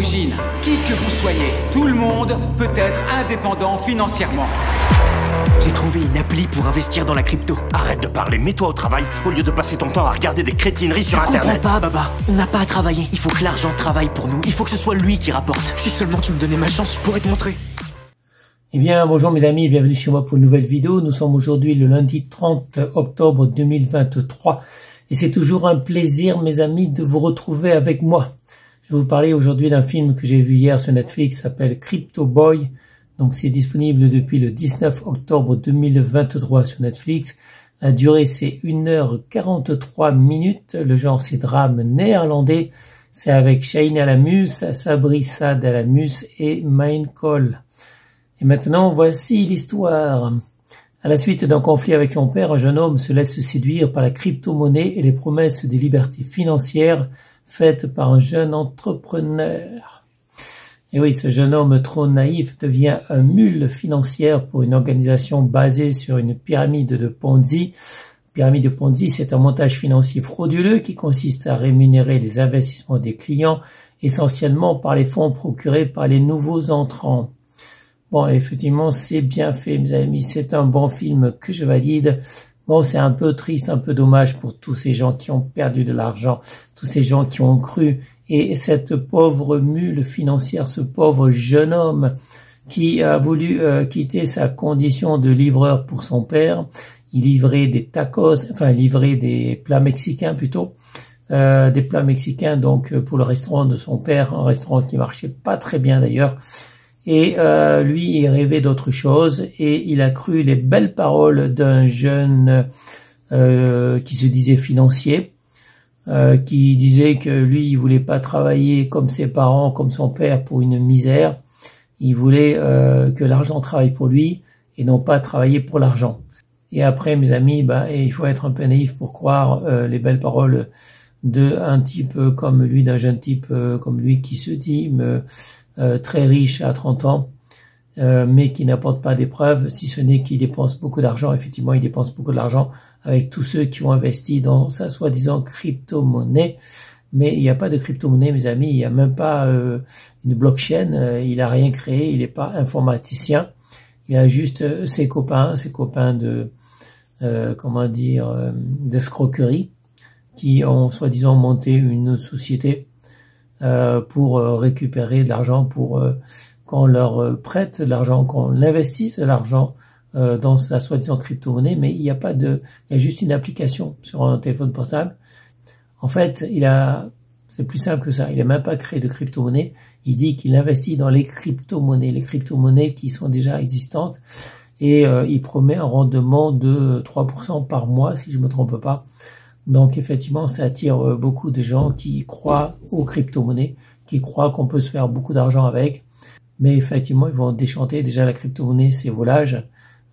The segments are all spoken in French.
d'origine, qui que vous soyez, tout le monde peut être indépendant financièrement. J'ai trouvé une appli pour investir dans la crypto. Arrête de parler, mets-toi au travail au lieu de passer ton temps à regarder des crétineries sur Internet. Je comprends pas, Baba. On n'a pas à travailler. Il faut que l'argent travaille pour nous. Il faut que ce soit lui qui rapporte. Si seulement tu me donnais ma chance, je pourrais te montrer. Eh bien, bonjour mes amis, bienvenue chez moi pour une nouvelle vidéo. Nous sommes aujourd'hui le lundi 30 octobre 2023. Et c'est toujours un plaisir, mes amis, de vous retrouver avec moi. Je vais vous parler aujourd'hui d'un film que j'ai vu hier sur Netflix, qui s'appelle Crypto Boy. Donc c'est disponible depuis le 19 octobre 2023 sur Netflix. La durée c'est 1h43 minutes. Le genre c'est drame néerlandais. C'est avec Shahine Alamus, Sabri Saad Alamus et Maïn Cole. Et maintenant voici l'histoire. À la suite d'un conflit avec son père, un jeune homme se laisse séduire par la crypto-monnaie et les promesses des libertés financières faites par un jeune entrepreneur. Et oui, ce jeune homme trop naïf devient un mule financière pour une organisation basée sur une pyramide de Ponzi. Pyramide de Ponzi, c'est un montage financier frauduleux qui consiste à rémunérer les investissements des clients, essentiellement par les fonds procurés par les nouveaux entrants. Bon, effectivement, c'est bien fait, mes amis. C'est un bon film que je valide. Bon, c'est un peu triste, un peu dommage pour tous ces gens qui ont perdu de l'argent, tous ces gens qui ont cru. Et cette pauvre mule financière, ce pauvre jeune homme qui a voulu quitter sa condition de livreur pour son père, il livrait des tacos, enfin il livrait des plats mexicains plutôt, des plats mexicains donc pour le restaurant de son père, un restaurant qui marchait pas très bien d'ailleurs. Et lui, il rêvait d'autre chose et il a cru les belles paroles d'un jeune qui se disait financier. Qui disait que lui, il voulait pas travailler comme ses parents, comme son père pour une misère. Il voulait que l'argent travaille pour lui et non pas travailler pour l'argent. Et après, mes amis, il faut être un peu naïf pour croire les belles paroles d'un type comme lui, d'un jeune type comme lui qui se dit très riche à 30 ans, mais qui n'apporte pas des preuves, si ce n'est qu'il dépense beaucoup d'argent. Effectivement, il dépense beaucoup d'argent avec tous ceux qui ont investi dans sa soi-disant crypto-monnaie. Mais il n'y a pas de crypto-monnaie, mes amis, il n'y a même pas une blockchain, il n'a rien créé, il n'est pas informaticien. Il a juste ses copains de, d'escroquerie, qui ont soi-disant monté une société pour récupérer de l'argent, pour qu'on leur prête de l'argent, qu'on investisse de l'argent dans sa soi-disant crypto-monnaie, mais il y a juste une application sur un téléphone portable. En fait, c'est plus simple que ça. Il n'a même pas créé de crypto-monnaie. Il dit qu'il investit dans les crypto-monnaies qui sont déjà existantes, et il promet un rendement de 3% par mois, si je me trompe pas. Donc effectivement, ça attire beaucoup de gens qui croient aux crypto-monnaies, qui croient qu'on peut se faire beaucoup d'argent avec. Mais effectivement, ils vont déchanter. Déjà, la crypto-monnaie, c'est volage.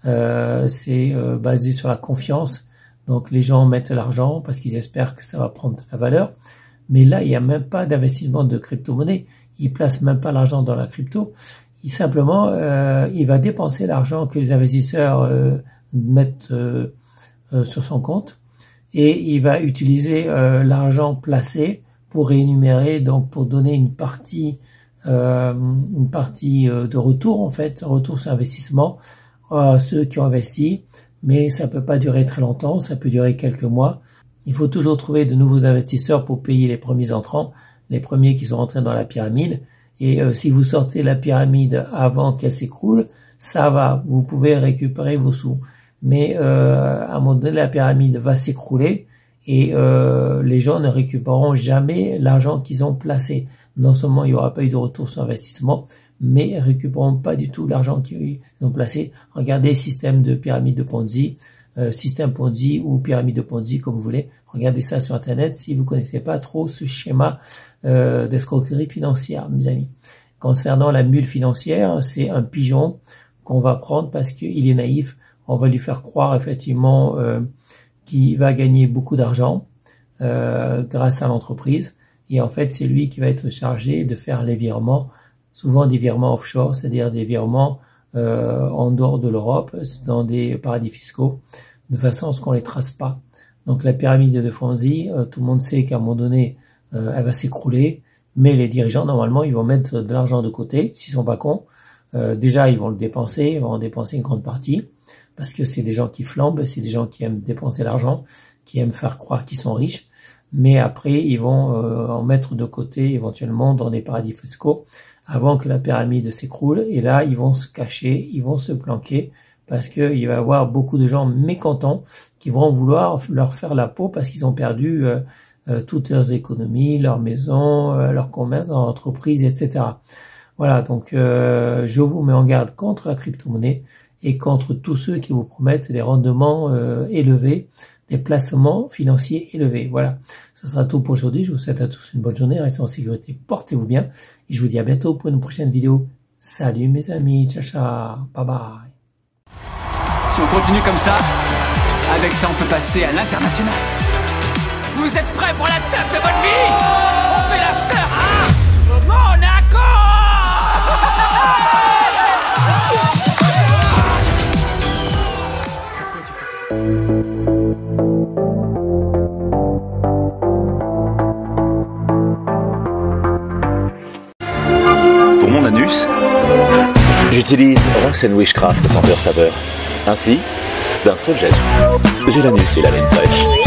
C'est basé sur la confiance. Donc les gens mettent l'argent parce qu'ils espèrent que ça va prendre de la valeur. Mais là, il n'y a même pas d'investissement de crypto-monnaie. Ils placent même pas l'argent dans la crypto. Il va dépenser l'argent que les investisseurs mettent sur son compte, et il va utiliser l'argent placé pour rémunérer, donc pour donner une partie de retour, en fait, retour sur investissement à ceux qui ont investi. Mais ça peut pas durer très longtemps, ça peut durer quelques mois. Il faut toujours trouver de nouveaux investisseurs pour payer les premiers entrants, les premiers qui sont rentrés dans la pyramide. Et si vous sortez la pyramide avant qu'elle s'écroule, ça va, vous pouvez récupérer vos sous. Mais à un moment donné, la pyramide va s'écrouler et les gens ne récupéreront jamais l'argent qu'ils ont placé. Non seulement il n'y aura pas eu de retour sur investissement, mais ils ne récupéreront pas du tout l'argent qu'ils ont placé. Regardez système de pyramide de Ponzi, système Ponzi ou pyramide de Ponzi, comme vous voulez. Regardez ça sur Internet si vous ne connaissez pas trop ce schéma d'escroquerie financière, mes amis. Concernant la mule financière, c'est un pigeon qu'on va prendre parce qu'il est naïf. On va lui faire croire effectivement qu'il va gagner beaucoup d'argent grâce à l'entreprise. Et en fait, c'est lui qui va être chargé de faire les virements, souvent des virements offshore, c'est-à-dire des virements en dehors de l'Europe, dans des paradis fiscaux, de façon à ce qu'on les trace pas. Donc la pyramide de Ponzi, tout le monde sait qu'à un moment donné, elle va s'écrouler, Mais les dirigeants, normalement, ils vont mettre de l'argent de côté, s'ils sont pas cons. Déjà, ils vont le dépenser, ils vont en dépenser une grande partie, parce que c'est des gens qui flambent, c'est des gens qui aiment dépenser l'argent, qui aiment faire croire qu'ils sont riches. Mais après, ils vont en mettre de côté, éventuellement, dans des paradis fiscaux, avant que la pyramide s'écroule. Et là, ils vont se cacher, ils vont se planquer, parce qu'il va y avoir beaucoup de gens mécontents qui vont vouloir leur faire la peau parce qu'ils ont perdu toutes leurs économies, leur maison, leur commerce, leur entreprise, etc. Voilà, donc je vous mets en garde contre la crypto-monnaie et contre tous ceux qui vous promettent des rendements élevés, des placements financiers élevés. Voilà, ce sera tout pour aujourd'hui. Je vous souhaite à tous une bonne journée, restez en sécurité, portez-vous bien et je vous dis à bientôt pour une prochaine vidéo. Salut mes amis, ciao ciao, bye bye. Si on continue comme ça, avec ça on peut passer à l'international. Vous êtes prêts pour la teuf de votre vie? On fait l'after, hein? Monaco! Pour mon anus, j'utilise Ross & Wishcraft Senteur Saveur. Ainsi, d'un seul geste, j'ai l'anus et la laine fraîche.